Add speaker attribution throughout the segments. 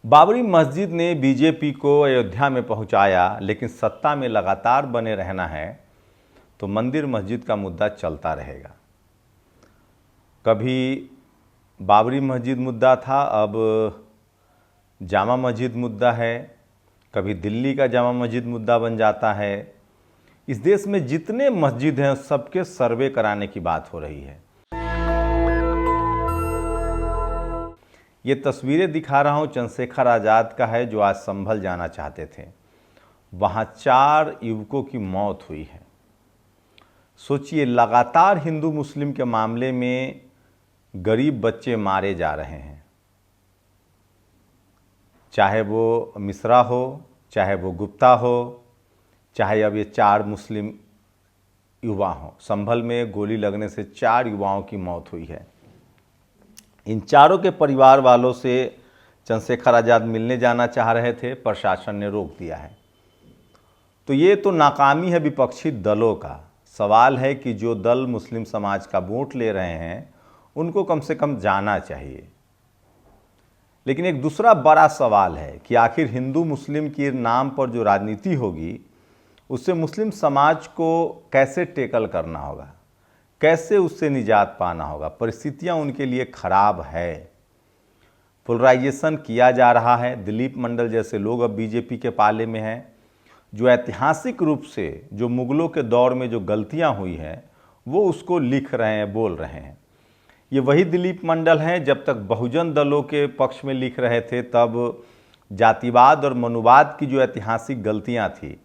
Speaker 1: बाबरी मस्जिद ने बीजेपी को अयोध्या में पहुंचाया, लेकिन सत्ता में लगातार बने रहना है तो मंदिर मस्जिद का मुद्दा चलता रहेगा। कभी बाबरी मस्जिद मुद्दा था, अब जामा मस्जिद मुद्दा है, कभी दिल्ली का जामा मस्जिद मुद्दा बन जाता है। इस देश में जितने मस्जिद हैं सबके सर्वे कराने की बात हो रही है। ये तस्वीरें दिखा रहा हूँ चंद्रशेखर आज़ाद का है, जो आज संभल जाना चाहते थे। वहाँ 4 युवकों की मौत हुई है। सोचिए, लगातार हिंदू मुस्लिम के मामले में गरीब बच्चे मारे जा रहे हैं, चाहे वो मिश्रा हो, चाहे वो गुप्ता हो, चाहे अब ये 4 मुस्लिम युवा हों। संभल में गोली लगने से 4 युवाओं की मौत हुई है। इन चारों के परिवार वालों से चंद्रशेखर आज़ाद मिलने जाना चाह रहे थे, प्रशासन ने रोक दिया है। तो ये तो नाकामी है विपक्षी दलों का। सवाल है कि जो दल मुस्लिम समाज का वोट ले रहे हैं उनको कम से कम जाना चाहिए। लेकिन एक दूसरा बड़ा सवाल है कि आखिर हिंदू मुस्लिम के नाम पर जो राजनीति होगी उससे मुस्लिम समाज को कैसे टेकल करना होगा, कैसे उससे निजात पाना होगा। परिस्थितियां उनके लिए खराब है। पोलराइजेशन किया जा रहा है। दिलीप मंडल जैसे लोग अब बीजेपी के पाले में हैं, जो ऐतिहासिक रूप से जो मुगलों के दौर में जो गलतियां हुई हैं वो उसको लिख रहे हैं, बोल रहे हैं। ये वही दिलीप मंडल हैं जब तक बहुजन दलों के पक्ष में लिख रहे थे तब जातिवाद और मनुवाद की जो ऐतिहासिक गलतियां थी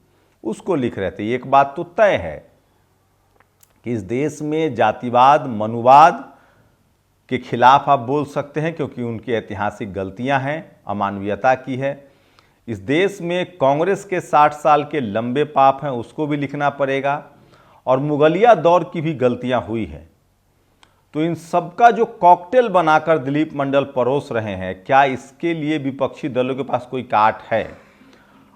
Speaker 1: उसको लिख रहे थे। एक बात तो तय है कि इस देश में जातिवाद मनुवाद के खिलाफ आप बोल सकते हैं, क्योंकि उनकी ऐतिहासिक गलतियां हैं, अमानवीयता की है। इस देश में कांग्रेस के 60 साल के लंबे पाप हैं, उसको भी लिखना पड़ेगा, और मुगलिया दौर की भी गलतियां हुई हैं। तो इन सबका जो कॉकटेल बनाकर दिलीप मंडल परोस रहे हैं, क्या इसके लिए विपक्षी दलों के पास कोई काट है?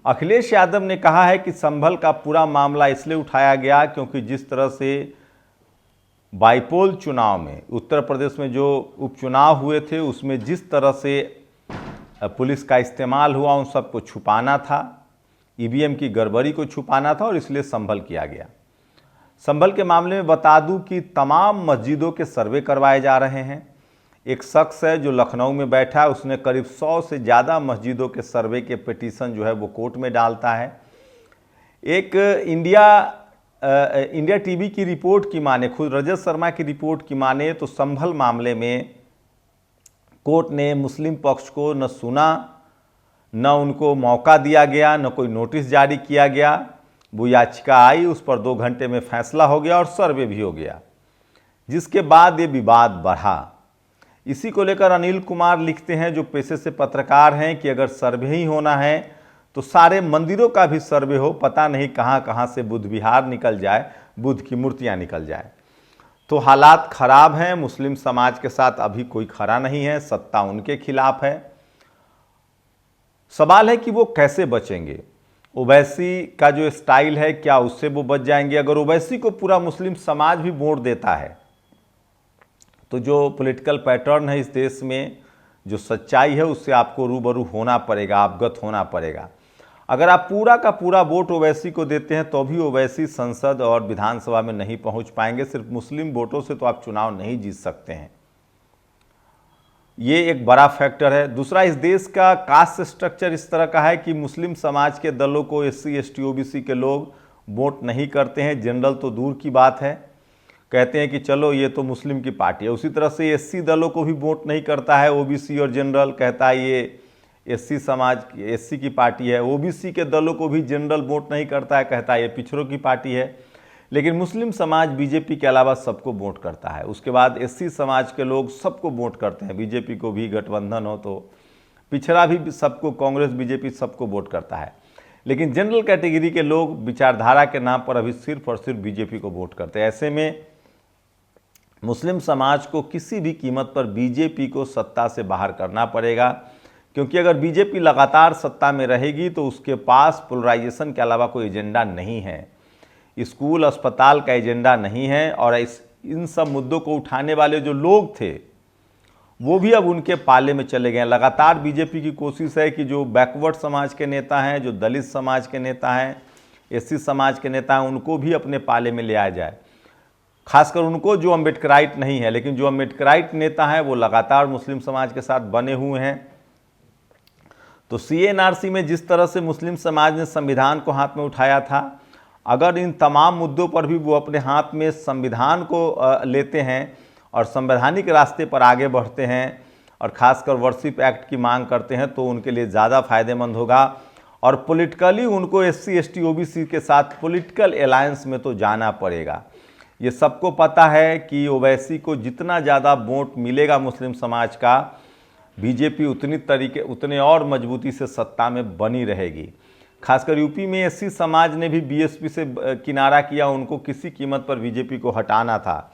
Speaker 1: अखिलेश यादव ने कहा है कि संभल का पूरा मामला इसलिए उठाया गया क्योंकि जिस तरह से बाईपोल चुनाव में उत्तर प्रदेश में जो उपचुनाव हुए थे उसमें जिस तरह से पुलिस का इस्तेमाल हुआ उन सबको छुपाना था, ईवीएम की गड़बड़ी को छुपाना था, और इसलिए संभल किया गया। संभल के मामले में बता दूं कि तमाम मस्जिदों के सर्वे करवाए जा रहे हैं। एक शख्स है जो लखनऊ में बैठा है, उसने करीब 100 से ज़्यादा मस्जिदों के सर्वे के पिटीशन जो है वो कोर्ट में डालता है। एक इंडिया टीवी की रिपोर्ट की माने, खुद रजत शर्मा की रिपोर्ट की माने तो संभल मामले में कोर्ट ने मुस्लिम पक्ष को न सुना, न उनको मौका दिया गया, न कोई नोटिस जारी किया गया। वो याचिका आई, उस पर 2 घंटे में फैसला हो गया और सर्वे भी हो गया, जिसके बाद ये विवाद बढ़ा। इसी को लेकर अनिल कुमार लिखते हैं, जो पेशे से पत्रकार हैं, कि अगर सर्वे ही होना है तो सारे मंदिरों का भी सर्वे हो, पता नहीं कहाँ कहाँ से बुद्ध विहार निकल जाए, बुद्ध की मूर्तियाँ निकल जाए। तो हालात खराब हैं। मुस्लिम समाज के साथ अभी कोई खड़ा नहीं है, सत्ता उनके खिलाफ है। सवाल है कि वो कैसे बचेंगे। ओवैसी का जो स्टाइल है, क्या उससे वो बच जाएंगे? अगर ओवैसी को पूरा मुस्लिम समाज भी वोट देता है तो जो पॉलिटिकल पैटर्न है इस देश में, जो सच्चाई है, उससे आपको रूबरू होना पड़ेगा, अवगत होना पड़ेगा। अगर आप पूरा का पूरा वोट ओवैसी को देते हैं तो भी ओवैसी संसद और विधानसभा में नहीं पहुंच पाएंगे। सिर्फ मुस्लिम वोटों से तो आप चुनाव नहीं जीत सकते हैं। ये एक बड़ा फैक्टर है। दूसरा, इस देश का कास्ट स्ट्रक्चर इस तरह का है कि मुस्लिम समाज के दलों को SC ST OBC के लोग वोट नहीं करते हैं। जनरल तो दूर की बात है, कहते हैं कि चलो ये तो मुस्लिम की पार्टी है। उसी तरह से SC दलों को भी वोट नहीं करता है OBC और जनरल, कहता है ये SC समाज SC की पार्टी है। OBC के दलों को भी जनरल वोट नहीं करता है, कहता है ये पिछड़ों की पार्टी है। लेकिन मुस्लिम समाज बीजेपी के अलावा सबको वोट करता है। उसके बाद SC समाज के लोग सबको वोट करते हैं, बीजेपी को भी, गठबंधन हो तो पिछड़ा भी सबको, कांग्रेस बीजेपी सबको वोट करता है। लेकिन जनरल कैटेगरी के लोग विचारधारा के नाम पर अभी सिर्फ और सिर्फ बीजेपी को वोट करते हैं। ऐसे में मुस्लिम समाज को किसी भी कीमत पर बीजेपी को सत्ता से बाहर करना पड़ेगा, क्योंकि अगर बीजेपी लगातार सत्ता में रहेगी तो उसके पास पोलराइजेशन के अलावा कोई एजेंडा नहीं है, स्कूल अस्पताल का एजेंडा नहीं है। और इन सब मुद्दों को उठाने वाले जो लोग थे वो भी अब उनके पाले में चले गए। लगातार बीजेपी की कोशिश है कि जो बैकवर्ड समाज के नेता हैं, जो दलित समाज के नेता हैं, एससी समाज के नेता हैं, उनको भी अपने पाले में ले आया जाए। खासकर उनको जो अम्बेडकराइट नहीं है, लेकिन जो अम्बेडकराइट नेता हैं वो लगातार मुस्लिम समाज के साथ बने हुए हैं। तो सीएनआरसी में जिस तरह से मुस्लिम समाज ने संविधान को हाथ में उठाया था, अगर इन तमाम मुद्दों पर भी वो अपने हाथ में संविधान को लेते हैं और संवैधानिक रास्ते पर आगे बढ़ते हैं और ख़ासकर वर्शिप एक्ट की मांग करते हैं, तो उनके लिए ज़्यादा फायदेमंद होगा। और पॉलिटिकली उनको एससी एसटी ओबीसी के साथ पॉलिटिकल अलायंस में तो जाना पड़ेगा। ये सबको पता है कि ओवैसी को जितना ज़्यादा वोट मिलेगा मुस्लिम समाज का, बीजेपी उतने और मजबूती से सत्ता में बनी रहेगी। खासकर यूपी में एससी समाज ने भी बीएसपी से किनारा किया, उनको किसी कीमत पर बीजेपी को हटाना था।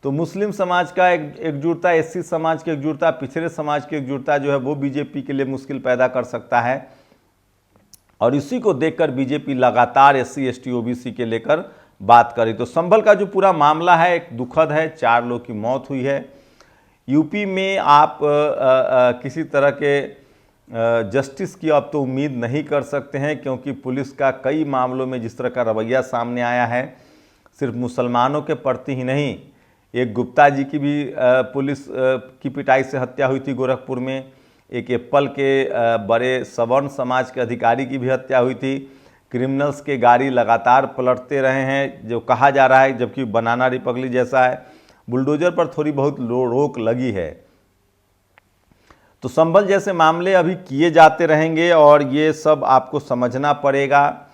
Speaker 1: तो मुस्लिम समाज का एकजुटता, एससी समाज की एकजुटता, पिछड़े समाज की एकजुटता जो है वो बीजेपी के लिए मुश्किल पैदा कर सकता है। और इसी को देखकर बीजेपी लगातार एससी एसटी ओबीसी के लेकर बात करी। तो संभल का जो पूरा मामला है एक दुखद है, 4 लोग की मौत हुई है। यूपी में आप किसी तरह के जस्टिस की अब तो उम्मीद नहीं कर सकते हैं, क्योंकि पुलिस का कई मामलों में जिस तरह का रवैया सामने आया है, सिर्फ मुसलमानों के प्रति ही नहीं, एक गुप्ता जी की भी पुलिस की पिटाई से हत्या हुई थी गोरखपुर में, एक एप्पल के बड़े सवर्ण समाज के अधिकारी की भी हत्या हुई थी। क्रिमिनल्स के गाड़ी लगातार पलटते रहे हैं, जो कहा जा रहा है, जबकि बनाना रिपब्लिक जैसा है। बुलडोजर पर थोड़ी बहुत रोक लगी है। तो संभल जैसे मामले अभी किए जाते रहेंगे और ये सब आपको समझना पड़ेगा।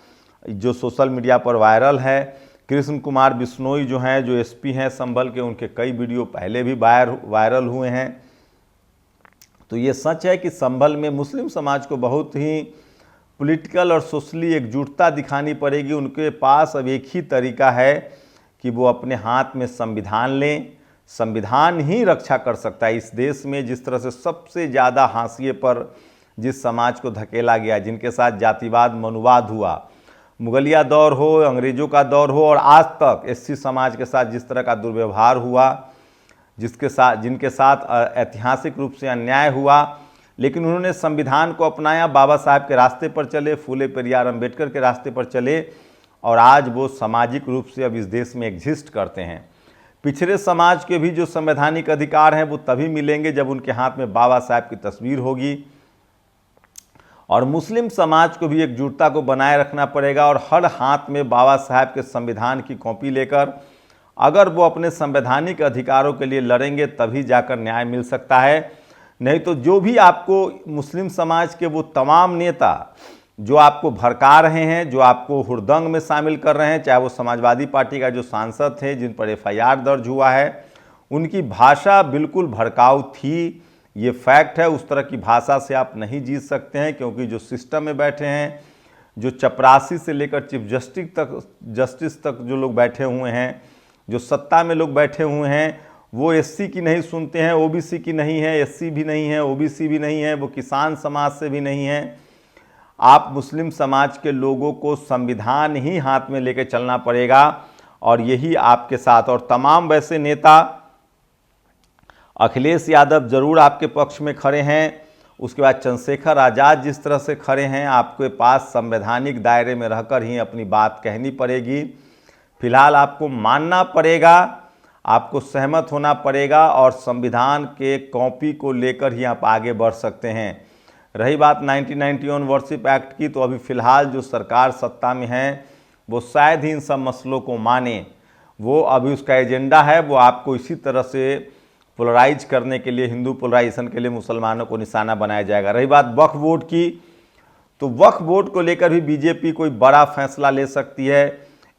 Speaker 1: जो सोशल मीडिया पर वायरल है, कृष्ण कुमार बिश्नोई जो हैं, जो एसपी हैं संभल के, उनके कई वीडियो पहले भी वायरल हुए हैं। तो ये सच है कि संभल में मुस्लिम समाज को बहुत ही पॉलिटिकल और सोशली एकजुटता दिखानी पड़ेगी। उनके पास अब एक ही तरीका है कि वो अपने हाथ में संविधान लें। संविधान ही रक्षा कर सकता है इस देश में। जिस तरह से सबसे ज़्यादा हाशिए पर जिस समाज को धकेला गया, जिनके साथ जातिवाद मनुवाद हुआ, मुगलिया दौर हो, अंग्रेज़ों का दौर हो, और आज तक एससी समाज के साथ जिस तरह का दुर्व्यवहार हुआ, जिनके साथ ऐतिहासिक रूप से अन्याय हुआ, लेकिन उन्होंने संविधान को अपनाया, बाबा साहब के रास्ते पर चले, फूले पेरियार अम्बेडकर के रास्ते पर चले, और आज वो सामाजिक रूप से अब इस देश में एग्जिस्ट करते हैं। पिछड़े समाज के भी जो संवैधानिक अधिकार हैं वो तभी मिलेंगे जब उनके हाथ में बाबा साहब की तस्वीर होगी। और मुस्लिम समाज को भी एकजुटता को बनाए रखना पड़ेगा और हर हाथ में बाबा साहब के संविधान की कॉपी लेकर अगर वो अपने संवैधानिक अधिकारों के लिए लड़ेंगे तभी जाकर न्याय मिल सकता है। नहीं तो जो भी आपको मुस्लिम समाज के वो तमाम नेता जो आपको भड़का रहे हैं, जो आपको हुड़दंग में शामिल कर रहे हैं, चाहे वो समाजवादी पार्टी का जो सांसद थे जिन पर एफआईआर दर्ज हुआ है, उनकी भाषा बिल्कुल भड़काऊ थी, ये फैक्ट है। उस तरह की भाषा से आप नहीं जीत सकते हैं, क्योंकि जो सिस्टम में बैठे हैं, जो चपरासी से लेकर चीफ जस्टिस तक जो लोग बैठे हुए हैं, जो सत्ता में लोग बैठे हुए हैं, वो एससी की नहीं सुनते हैं, ओबीसी की नहीं है, एससी भी नहीं है, ओबीसी भी नहीं है, वो किसान समाज से भी नहीं है। आप मुस्लिम समाज के लोगों को संविधान ही हाथ में लेकर चलना पड़ेगा और यही आपके साथ। और तमाम वैसे नेता, अखिलेश यादव जरूर आपके पक्ष में खड़े हैं, उसके बाद चंद्रशेखर आज़ाद जिस तरह से खड़े हैं, आपके पास संवैधानिक दायरे में रहकर ही अपनी बात कहनी पड़ेगी। फिलहाल आपको मानना पड़ेगा, आपको सहमत होना पड़ेगा और संविधान के कॉपी को लेकर ही आप आगे बढ़ सकते हैं। रही बात 1991 वर्शिप एक्ट की, तो अभी फ़िलहाल जो सरकार सत्ता में है वो शायद ही इन सब मसलों को माने। वो अभी उसका एजेंडा है, वो आपको इसी तरह से पोलराइज करने के लिए, हिंदू पोलराइजेशन के लिए मुसलमानों को निशाना बनाया जाएगा। रही बात वक्फ बोर्ड की, तो वक्फ बोर्ड को लेकर भी बीजेपी कोई बड़ा फैसला ले सकती है।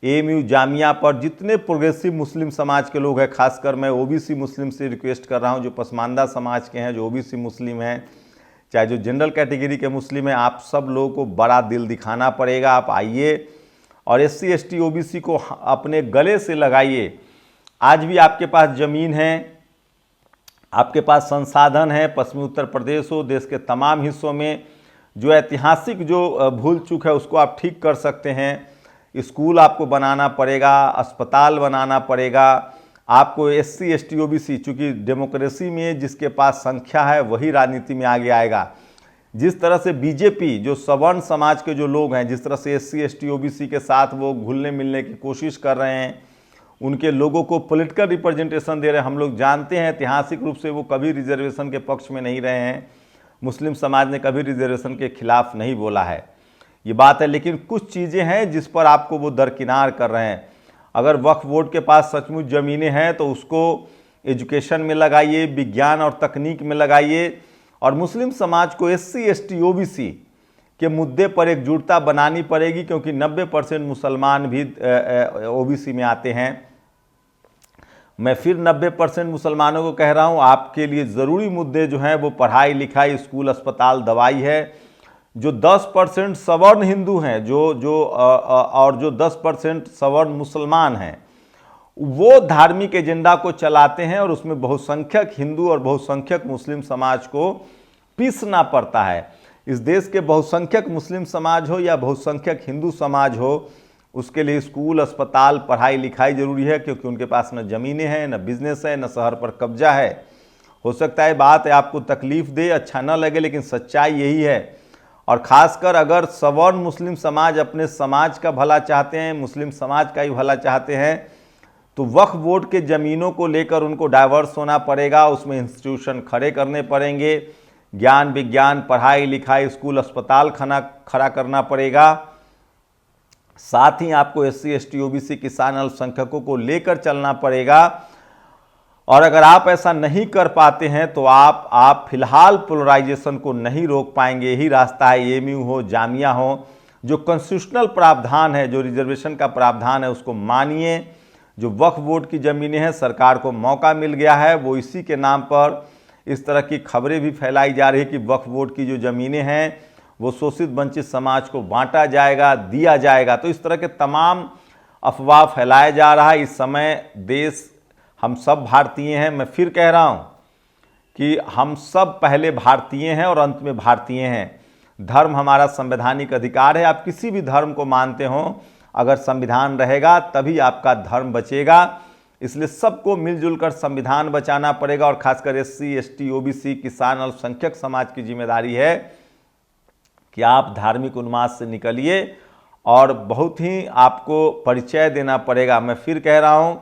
Speaker 1: एएमयू जामिया पर जितने प्रोग्रेसिव मुस्लिम समाज के लोग हैं, खासकर मैं ओबीसी मुस्लिम से रिक्वेस्ट कर रहा हूं, जो पसमानदा समाज के हैं, जो ओबीसी मुस्लिम हैं, चाहे जो जनरल कैटेगरी के मुस्लिम हैं, आप सब लोगों को बड़ा दिल दिखाना पड़ेगा। आप आइए और एससी एसटी ओबीसी को अपने गले से लगाइए। आज भी आपके पास ज़मीन है, आपके पास संसाधन है, पश्चिमी उत्तर प्रदेश हो, देश के तमाम हिस्सों में जो ऐतिहासिक जो भूल चूक है उसको आप ठीक कर सकते हैं। स्कूल आपको बनाना पड़ेगा, अस्पताल बनाना पड़ेगा, आपको SC ST OBC, चूंकि डेमोक्रेसी में जिसके पास संख्या है वही राजनीति में आगे आएगा। जिस तरह से बीजेपी जो सवर्ण समाज के जो लोग हैं, जिस तरह से SC ST OBC के साथ वो घुलने मिलने की कोशिश कर रहे हैं, उनके लोगों को पॉलिटिकल रिप्रेजेंटेशन दे रहे हैं। हम लोग जानते हैं ऐतिहासिक रूप से वो कभी रिजर्वेशन के पक्ष में नहीं रहे हैं, मुस्लिम समाज ने कभी रिजर्वेशन के खिलाफ नहीं बोला है, ये बात है। लेकिन कुछ चीज़ें हैं जिस पर आपको वो दरकिनार कर रहे हैं। अगर वक्फ बोर्ड के पास सचमुच ज़मीनें हैं तो उसको एजुकेशन में लगाइए, विज्ञान और तकनीक में लगाइए, और मुस्लिम समाज को SC ST OBC के मुद्दे पर एकजुटता बनानी पड़ेगी, क्योंकि 90% मुसलमान भी OBC में आते हैं। मैं फिर 90% मुसलमानों को कह रहा हूँ, आपके लिए ज़रूरी मुद्दे जो हैं वो पढ़ाई लिखाई, स्कूल, अस्पताल, दवाई है। जो 10% सवर्ण हिंदू हैं, और जो 10% सवर्ण मुसलमान हैं, वो धार्मिक एजेंडा को चलाते हैं और उसमें बहुसंख्यक हिंदू और बहुसंख्यक मुस्लिम समाज को पीसना पड़ता है। इस देश के बहुसंख्यक मुस्लिम समाज हो या बहुसंख्यक हिंदू समाज हो, उसके लिए स्कूल, अस्पताल, पढ़ाई लिखाई जरूरी है, क्योंकि उनके पास न ज़मीनें हैं, न बिजनेस है, न शहर पर कब्जा है। हो सकता है बात आपको तकलीफ दे, अच्छा न लगे, लेकिन सच्चाई यही है। और ख़ासकर अगर सवर्ण मुस्लिम समाज अपने समाज का भला चाहते हैं, मुस्लिम समाज का ही भला चाहते हैं, तो वक्फ बोर्ड के ज़मीनों को लेकर उनको डाइवर्स होना पड़ेगा, उसमें इंस्टीट्यूशन खड़े करने पड़ेंगे, ज्ञान विज्ञान, पढ़ाई लिखाई, स्कूल, अस्पताल खड़ा करना पड़ेगा। साथ ही आपको SC ST OBC, किसान, अल्पसंख्यकों को लेकर चलना पड़ेगा। और अगर आप ऐसा नहीं कर पाते हैं तो आप फिलहाल पोलराइजेशन को नहीं रोक पाएंगे। यही रास्ता है, AMU हो, जामिया हो, जो कॉन्स्टिट्यूशनल प्रावधान है, जो रिजर्वेशन का प्रावधान है, उसको मानिए। जो वक्फ बोर्ड की ज़मीनें हैं, सरकार को मौका मिल गया है, वो इसी के नाम पर इस तरह की खबरें भी फैलाई जा रही है कि वक्फ बोर्ड की जो ज़मीनें हैं वो शोषित वंचित समाज को बांटा जाएगा, दिया जाएगा। तो इस तरह के तमाम अफवाह फैलाया जा रहा है। इस समय देश, हम सब भारतीय हैं। मैं फिर कह रहा हूं कि हम सब पहले भारतीय हैं और अंत में भारतीय हैं। धर्म हमारा संवैधानिक अधिकार है। आप किसी भी धर्म को मानते हो, अगर संविधान रहेगा तभी आपका धर्म बचेगा। इसलिए सबको मिलजुल कर संविधान बचाना पड़ेगा, और खासकर SC ST OBC, किसान, अल्पसंख्यक समाज की जिम्मेदारी है कि आप धार्मिक उन्माद से निकलिए, और बहुत ही आपको परिचय देना पड़ेगा। मैं फिर कह रहा हूं,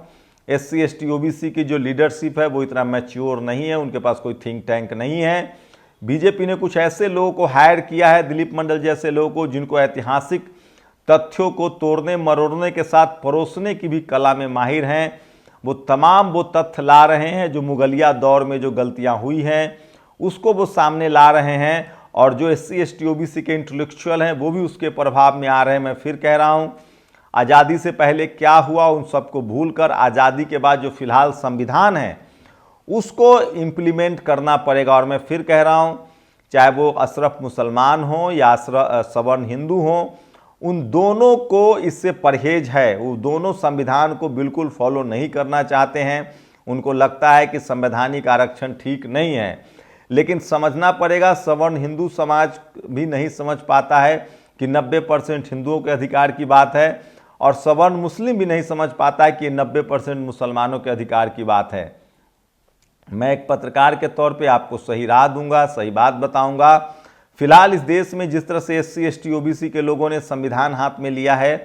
Speaker 1: SC ST OBC की जो लीडरशिप है वो इतना मैच्योर नहीं है, उनके पास कोई थिंक टैंक नहीं है। बीजेपी ने कुछ ऐसे लोगों को हायर किया है, दिलीप मंडल जैसे लोगों को, जिनको ऐतिहासिक तथ्यों को तोड़ने मरोड़ने के साथ परोसने की भी कला में माहिर हैं। वो तथ्य ला रहे हैं, जो मुगलिया दौर में जो गलतियां हुई हैं उसको वो सामने ला रहे हैं, और जो SC ST OBC के इंटेलेक्चुअल हैं वो भी उसके प्रभाव में आ रहे हैं। मैं फिर कह रहा हूं, आज़ादी से पहले क्या हुआ उन सबको भूलकर आज़ादी के बाद जो फिलहाल संविधान है उसको इम्प्लीमेंट करना पड़ेगा। और मैं फिर कह रहा हूं, चाहे वो अशरफ मुसलमान हो या सवर्ण हिंदू हो, उन दोनों को इससे परहेज है। वो दोनों संविधान को बिल्कुल फॉलो नहीं करना चाहते हैं। उनको लगता है कि संवैधानिक आरक्षण ठीक नहीं है, लेकिन समझना पड़ेगा, सवर्ण हिंदू समाज भी नहीं समझ पाता है कि 90% हिंदुओं के अधिकार की बात है, और सवर्ण मुस्लिम भी नहीं समझ पाता है कि 90% मुसलमानों के अधिकार की बात है। मैं एक पत्रकार के तौर पे आपको सही राह दूंगा, सही बात बताऊंगा। फिलहाल इस देश में जिस तरह से SC ST OBC के लोगों ने संविधान हाथ में लिया है,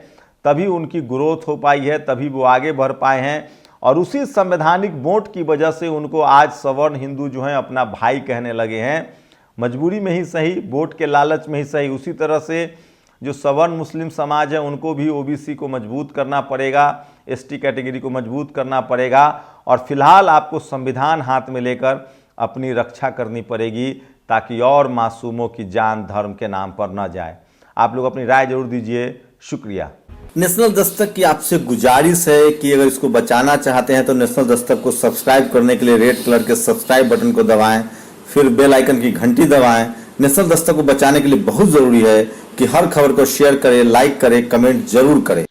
Speaker 1: तभी उनकी ग्रोथ हो पाई है, तभी वो आगे बढ़ पाए हैं, और उसी संवैधानिक वोट की वजह से उनको आज सवर्ण हिंदू जो हैं अपना भाई कहने लगे हैं। मजबूरी में ही सही, वोट के लालच में ही सही। उसी तरह से जो सवर्ण मुस्लिम समाज है उनको भी OBC को मजबूत करना पड़ेगा, ST कैटेगरी को मजबूत करना पड़ेगा, और फिलहाल आपको संविधान हाथ में लेकर अपनी रक्षा करनी पड़ेगी, ताकि और मासूमों की जान धर्म के नाम पर न जाए। आप लोग अपनी राय जरूर दीजिए। शुक्रिया।
Speaker 2: नेशनल दस्तक की आपसे गुजारिश है कि अगर इसको बचाना चाहते हैं तो नेशनल दस्तक को सब्सक्राइब करने के लिए रेड कलर के सब्सक्राइब बटन को दबाएं, फिर बेल आइकन की घंटी दबाएं। नेशनल दस्तक को बचाने के लिए बहुत जरूरी है कि हर खबर को शेयर करें, लाइक करें, कमेंट जरूर करें।